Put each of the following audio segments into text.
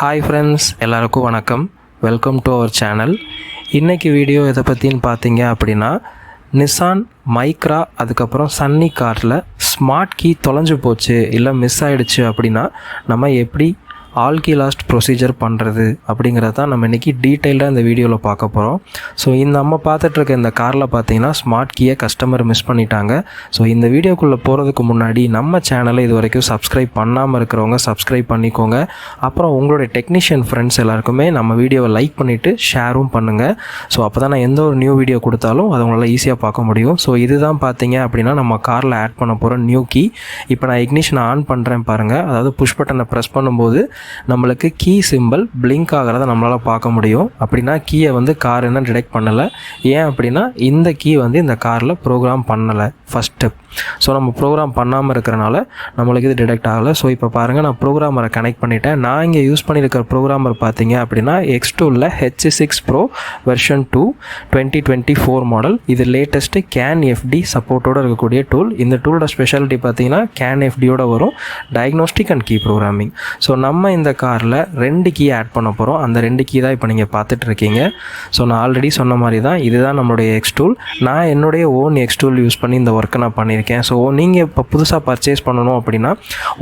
Hi friends, எல்லாருக்கும் வணக்கம். Welcome to our channel. இன்றைக்கி வீடியோ எதை பற்றின்னு பார்த்தீங்க அப்படின்னா, நிசான் மைக்ரா அதுக்கப்புறம் சன்னி காரில் ஸ்மார்ட் கீ தொலைஞ்சு போச்சு இல்லை மிஸ் ஆகிடுச்சு அப்படின்னா நம்ம எப்படி ஆல் கீ லாஸ்ட் ப்ரொசீஜர் பண்ணுறது அப்படிங்கிறத தான் நம்ம இன்றைக்கி டீட்டெயிலாக இந்த வீடியோவில் பார்க்க போகிறோம். ஸோ நம்ம பார்த்துட்ருக்க இந்த காரில் பார்த்தீங்கன்னா ஸ்மார்ட் கீயை கஸ்டமர் மிஸ் பண்ணிட்டாங்க. ஸோ இந்த வீடியோக்குள்ளே போகிறதுக்கு முன்னாடி நம்ம சேனலை இது வரைக்கும் சப்ஸ்கிரைப் பண்ணாமல் இருக்கிறவங்க சப்ஸ்கிரைப் பண்ணிக்கோங்க. அப்புறம் உங்களுடைய டெக்னீஷியன் ஃப்ரெண்ட்ஸ் எல்லாருக்குமே நம்ம வீடியோவை லைக் பண்ணிவிட்டு ஷேரும் பண்ணுங்கள். ஸோ அப்போ தான் நான் எந்த ஒரு நியூ வீடியோ கொடுத்தாலும் அதை உங்களால் ஈஸியாக பார்க்க முடியும். ஸோ இதுதான் பார்த்தீங்க அப்படின்னா நம்ம காரில் ஆட் பண்ண போகிற நியூ கீ. இப்போ நான் இக்னிஷன் ஆன் பண்ணுறேன் பாருங்கள். அதாவது புஷ் பட்டனை ப்ரெஸ் பண்ணும்போது நம்மளுக்கு கீ சிம்பிள் பிளிங்க் ஆகிறத நம்மளால் பார்க்க முடியும். அப்படின்னா கீயை கார் என்ன டிடெக்ட் பண்ணலை. ஏன் அப்படின்னா இந்த கீ இந்த காரில் ப்ரோக்ராம் பண்ணலை ஃபஸ்ட் ஸ்டெப். ஸோ நம்ம ப்ரோக்ராம் பண்ணாமல் இருக்கிறனால நம்மளுக்கு இது டிடெக்ட் ஆகலை. ஸோ இப்போ பாருங்கள், நான் ப்ரோக்ராமரை கனெக்ட் பண்ணிட்டேன். நான் இங்கே யூஸ் பண்ணியிருக்கிற ப்ரோக்ராமர் பார்த்தீங்க அப்படின்னா X2ல் H6 Pro வெர்ஷன் 2 2024 மாடல். இது லேட்டஸ்ட்டு CAN-FD சப்போர்ட்டோடு இருக்கக்கூடிய டூல். இந்த டூலோட ஸ்பெஷாலிட்டி பார்த்தீங்கன்னா CAN-FDயோட வரும் diagnostic and key programming. So நம்ம இந்த காரில் 2 கீ ஆட் பண்ண போகிறோம். அந்த 2 கீ தான் இப்போ நீங்கள் பார்த்துட்டு இருக்கீங்க. ஸோ நான் ஆல்ரெடி சொன்ன மாதிரி தான் இதுதான் நம்மளுடைய X2. நான் என்னுடைய ஓன் X2 யூஸ் பண்ணி இந்த ஒர்க்கை நான் பண்ணியிருக்கேன். ஸோ நீங்கள் இப்போ புதுசாக பர்ச்சேஸ் பண்ணணும் அப்படின்னா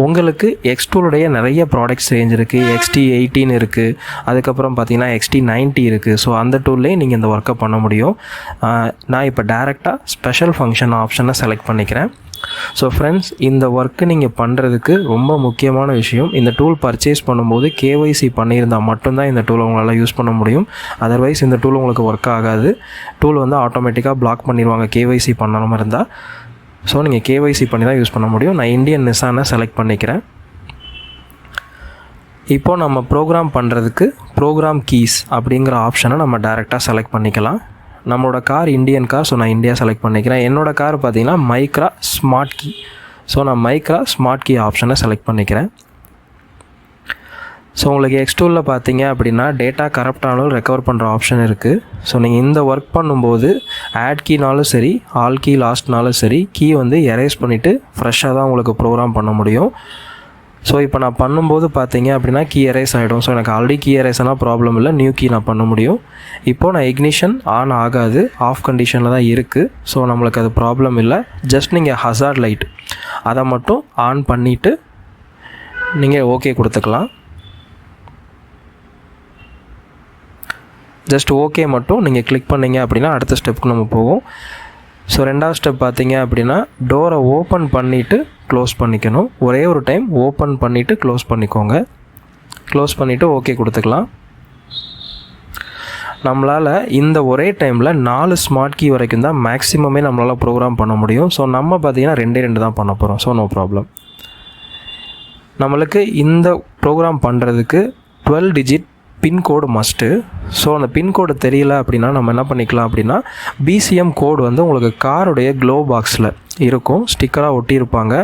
உங்களுக்கு X2டைய நிறைய ப்ராடக்ட்ஸ் ரேஞ்ச் இருக்குது. XT18 இருக்குது, அதுக்கப்புறம் பார்த்தீங்கன்னா XT90 இருக்குது. ஸோ அந்த டூல்லேயே நீங்கள் இந்த ஒர்க்கை பண்ண முடியும். நான் இப்போ டேரெக்டாக ஸ்பெஷல் ஃபங்க்ஷன் ஆப்ஷனை செலக்ட் பண்ணிக்கிறேன். ஸோ ஃப்ரெண்ட்ஸ், இந்த ஒர்க்கு நீங்கள் பண்ணுறதுக்கு ரொம்ப முக்கியமான விஷயம், இந்த டூல் பர்ச்சேஸ் பண்ணும்போது KYC பண்ணியிருந்தால் மட்டும்தான் இந்த டூலை உங்களால் யூஸ் பண்ண முடியும். அதர்வைஸ் இந்த டூல் உங்களுக்கு ஒர்க் ஆகாது. டூல் ஆட்டோமேட்டிக்காக பிளாக் பண்ணிடுவாங்க KYC பண்ணாமல் இருந்தால். ஸோ நீங்கள் KYC பண்ணி தான் யூஸ் பண்ண முடியும். நான் இந்தியன் நிசானை செலக்ட் பண்ணிக்கிறேன். இப்போது நம்ம ப்ரோக்ராம் பண்ணுறதுக்கு ப்ரோக்ராம் கீஸ் அப்படிங்கிற ஆப்ஷனை நம்ம டைரெக்டாக செலக்ட் பண்ணிக்கலாம். நம்மளோட கார் இந்தியன் கார். ஸோ நான் இந்தியா செலக்ட் பண்ணிக்கிறேன். என்னோடய கார் பார்த்தீங்கன்னா மைக்ரா ஸ்மார்ட் கீ. ஸோ நான் மைக்ரா ஸ்மார்ட் கீ ஆப்ஷனை செலக்ட் பண்ணிக்கிறேன். ஸோ உங்களுக்கு X2ல் பார்த்தீங்க அப்படின்னா டேட்டா கரப்ட் ஆனாலும் ரெக்கவர் பண்ணுற ஆப்ஷன் இருக்குது. ஸோ நீங்கள் இந்த ஒர்க் பண்ணும்போது ஆட் கீனாலும் சரி ஆல் கீ லாஸ்ட்னாலும் சரி கீ எரேஸ் பண்ணிவிட்டு ஃப்ரெஷ்ஷாக தான் உங்களுக்கு ப்ரோக்ராம் பண்ண முடியும். ஸோ இப்போ நான் பண்ணும்போது பார்த்தீங்க அப்படின்னா கீ எரேஸ் ஆகிடும். ஸோ எனக்கு ஆல்ரெடி கீ எரேஸ் ஆனால் ப்ராப்ளம் இல்லை, நியூ கீ நான் பண்ண முடியும். இப்போது நான் இக்னிஷன் ஆன் ஆகாது, ஆஃப் கண்டிஷனில் தான் இருக்குது. ஸோ நம்மளுக்கு அது ப்ராப்ளம் இல்லை. ஜஸ்ட் நீங்கள் ஹசார்ட் லைட் அதை மட்டும் ஆன் பண்ணிவிட்டு நீங்கள் ஓகே கொடுத்துக்கலாம். ஜஸ்ட் ஓகே மட்டும் நீங்கள் கிளிக் பண்ணிங்க அப்படின்னா அடுத்த ஸ்டெப்புக்கு நம்ம போவோம். ஸோ ரெண்டாவது ஸ்டெப் பார்த்தீங்க அப்படின்னா டோரை ஓப்பன் பண்ணிவிட்டு க்ளோஸ் பண்ணிக்கணும். ஒரே ஒரு டைம் ஓப்பன் பண்ணிவிட்டு க்ளோஸ் பண்ணிக்கோங்க. க்ளோஸ் பண்ணிவிட்டு ஓகே கொடுத்துக்கலாம். நம்மளால் இந்த ஒரே டைமில் 4 ஸ்மார்ட் கீ வரைக்கும் தான் மேக்ஸிமமே நம்மளால் ப்ரோக்ராம் பண்ண முடியும். ஸோ நம்ம பார்த்தீங்கன்னா 2 தான் பண்ண போகிறோம். So no problem. நம்மளுக்கு இந்த ப்ரோக்ராம் பண்ணுறதுக்கு 12 டிஜிட் பின்கோடு மஸ்ட்டு. ஸோ அந்த பின்கோடு தெரியல அப்படின்னா நம்ம என்ன பண்ணிக்கலாம் அப்படின்னா BCM கோடு உங்களுக்கு காருடைய க்ளோ பாக்ஸில் இருக்கும், ஸ்டிக்கராக ஒட்டியிருப்பாங்க.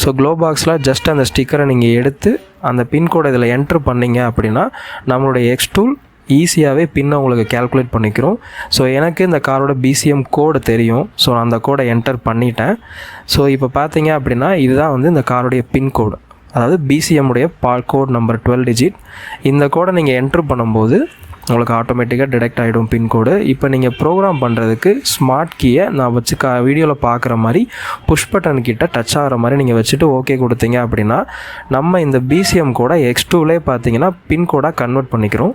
ஸோ க்ளோ பாக்ஸில் ஜஸ்ட் அந்த ஸ்டிக்கரை நீங்கள் எடுத்து அந்த பின்கோடை இதில் என்ட்ரு பண்ணிங்க அப்படின்னா நம்மளுடைய X2 ஈஸியாகவே பின்னை உங்களுக்கு கேல்குலேட் பண்ணிக்கிறோம். ஸோ எனக்கு இந்த காரோட BCM கோடு தெரியும். ஸோ நான் அந்த கோடை என்டர் பண்ணிட்டேன். ஸோ இப்போ பார்த்தீங்க அப்படின்னா இதுதான் இந்த காரோடைய பின்கோடு, அதாவது BCM உடைய கோட் நம்பர் 12 டிஜிட். இந்த கோடை நீங்கள் என்ட்ரு பண்ணும்போது உங்களுக்கு ஆட்டோமேட்டிக்காக டிடெக்ட் ஆகிடும் பின்கோடு. இப்போ நீங்கள் ப்ரோக்ராம் பண்ணுறதுக்கு ஸ்மார்ட் கீயை நான் வச்சு வீடியோவில் பார்க்குற மாதிரி புஷ் பட்டன் கிட்ட டச் ஆகிற மாதிரி நீங்கள் வச்சுட்டு ஓகே கொடுத்தீங்க அப்படின்னா நம்ம இந்த BCM கோடை X2லே பார்த்தீங்கன்னா பின்கோடாக கன்வெர்ட் பண்ணிக்கிறோம்.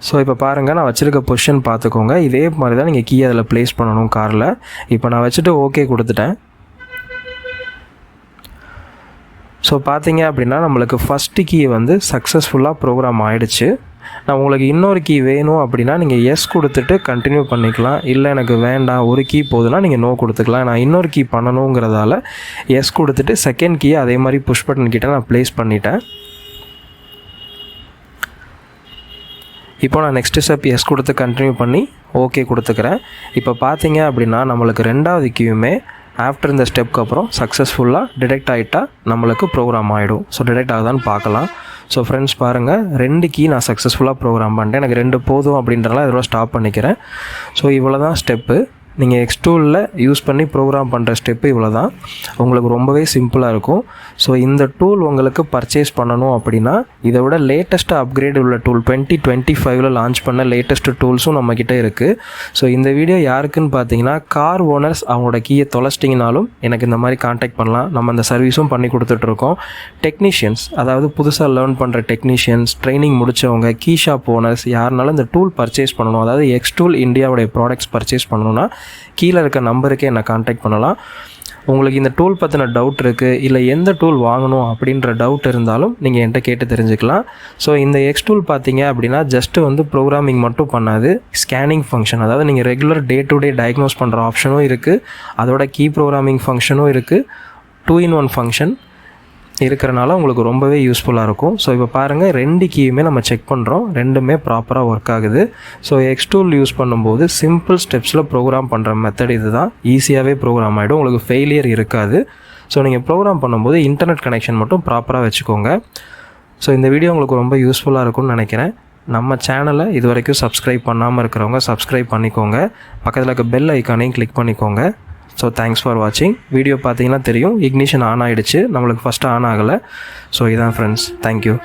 ஸோ இப்போ பாருங்கள், நான் வச்சுருக்க பொசிஷன் பார்த்துக்கோங்க. இதே மாதிரி தான் நீங்கள் கீயை அதில் ப்ளேஸ் பண்ணணும் காரில். இப்போ நான் வச்சுட்டு ஓகே கொடுத்துட்டேன். ஸோ பார்த்தீங்க அப்படின்னா நம்மளுக்கு ஃபஸ்ட்டு கீ சக்ஸஸ்ஃபுல்லாக ப்ரோக்ராம் ஆகிடுச்சு. நான் உங்களுக்கு இன்னொரு கீ வேணும் அப்படின்னா நீங்கள் எஸ் கொடுத்துட்டு கண்டினியூ பண்ணிக்கலாம். இல்லை எனக்கு வேண்டாம் ஒரு கீ போதுன்னா நீங்கள் நோ கொடுத்துக்கலாம். நான் இன்னொரு கீ பண்ணணுங்கிறதால எஸ் கொடுத்துட்டு செகண்ட் கீயை அதே மாதிரி புஷ் பட்டன் கிட்ட நான் ப்ளேஸ் பண்ணிட்டேன். இப்போ நான் நெக்ஸ்ட் ஸ்டெப் எஸ் கொடுத்து கண்டினியூ பண்ணி ஓகே கொடுத்துக்கிறேன். இப்போ பார்த்தீங்க அப்படின்னா நம்மளுக்கு ரெண்டாவது கீயுமே ஆஃப்டர் இந்த ஸ்டெப்க்கு அப்புறம் சக்ஸஸ்ஃபுல்லாக டிடெக்ட் ஆகிட்டால் நம்மளுக்கு ப்ரோக்ராம் ஆகிடும். ஸோ டிடெக்ட் ஆகுதான்னு பார்க்கலாம். ஸோ ஃப்ரெண்ட்ஸ் பாருங்கள், 2 கீ நான் சக்ஸஸ்ஃபுல்லாக ப்ரோக்ராம் பண்ணிட்டேன். எனக்கு 2 போதும் அப்படின்றனால இதோட ஸ்டாப் பண்ணிக்கிறேன். ஸோ இவ்வளோ தான் ஸ்டெப்பு. நீங்கள் எக்ஸ்டூலில் யூஸ் பண்ணி ப்ரோக்ராம் பண்ணுற ஸ்டெப்பு இவ்வளோ தான். உங்களுக்கு ரொம்பவே சிம்பிளாக இருக்கும். ஸோ இந்த டூல் உங்களுக்கு பர்ச்சேஸ் பண்ணணும் அப்படின்னா இதை விட லேட்டஸ்ட்டு அப்கிரேட் உள்ள டூல் 2025 லான்ச் பண்ண லேட்டஸ்ட்டு டூல்ஸும் நம்மக்கிட்ட இருக்குது. ஸோ இந்த வீடியோ யாருக்குன்னு பார்த்தீங்கன்னா, கார் ஓனர்ஸ் அவங்களோட கீயை தொலைச்சிட்டிங்கனாலும் எனக்கு இந்த மாதிரி காண்டாக்ட் பண்ணலாம். நம்ம அந்த சர்வீஸும் பண்ணி கொடுத்துட்ருக்கோம். டெக்னீஷியன்ஸ், அதாவது புதுசாக லேர்ன் பண்ணுற டெக்னீஷியன்ஸ், ட்ரைனிங் முடித்தவங்க, கீ ஷாப் ஓனர்ஸ் யாருனாலும் இந்த டூல் பர்ச்சேஸ் பண்ணணும், அதாவது எக்ஸ்டூல் இந்தியாவுடைய ப்ராடக்ட்ஸ் பர்ச்சேஸ் பண்ணணும்னா கீழே இருக்க நம்பருக்கே என்னை காண்டாக்ட் பண்ணலாம். உங்களுக்கு இந்த டூல் பற்றின டவுட் இருக்குது, இல்லை எந்த டூல் வாங்கணும் அப்படின்ற டவுட் இருந்தாலும் நீங்கள் என்கிட்ட கேட்டு தெரிஞ்சுக்கலாம். ஸோ இந்த எக்ஸ்டூல் பார்த்தீங்க அப்படின்னா ஜஸ்ட்டு வந்து ப்ரோக்ராமிங் மட்டும் பண்ணாது, ஸ்கேனிங் ஃபங்க்ஷன், அதாவது நீங்கள் regular day to day diagnose பண்ணுற ஆப்ஷனும் இருக்குது, அதோட கீ ப்ரோக்ராமிங் ஃபங்க்ஷனும் இருக்குது, 2-in-1 ஃபங்க்ஷன் இருக்கிறனால உங்களுக்கு ரொம்பவே யூஸ்ஃபுல்லாக இருக்கும். ஸோ இப்போ பாருங்கள், 2 கீயுமே நம்ம செக் பண்ணுறோம், ரெண்டுமே ப்ராப்பராக ஒர்க் ஆகுது. ஸோ எக்ஸ்டூல் யூஸ் பண்ணும்போது சிம்பிள் ஸ்டெப்ஸில் ப்ரோக்ராம் பண்ணுற மெத்தட் இது தான். ஈஸியாகவே ப்ரோக்ராம் ஆகிடும், உங்களுக்கு ஃபெயிலியர் இருக்காது. ஸோ நீங்கள் ப்ரோக்ராம் பண்ணும்போது இன்டர்நெட் கனெக்ஷன் மட்டும் ப்ராப்பராக வச்சுக்கோங்க. ஸோ இந்த வீடியோ உங்களுக்கு ரொம்ப யூஸ்ஃபுல்லாக இருக்கும்னு நினைக்கிறேன். நம்ம சேனலை இது வரைக்கும் சப்ஸ்கிரைப் பண்ணாமல் இருக்கிறவங்க சப்ஸ்கிரைப் பண்ணிக்கோங்க, பக்கத்தில் இருக்க பெல் ஐக்கானையும் கிளிக் பண்ணிக்கோங்க. ஸோ தேங்க்ஸ் ஃபார் வாட்சிங். வீடியோ பார்த்தீங்கன்னா தெரியும், இக்னிஷன் ஆன் ஆகிடுச்சு, நம்மளுக்கு ஃபஸ்ட்டு ஆன் ஆகலை. ஸோ இதான் ஃப்ரெண்ட்ஸ், தேங்க்யூ.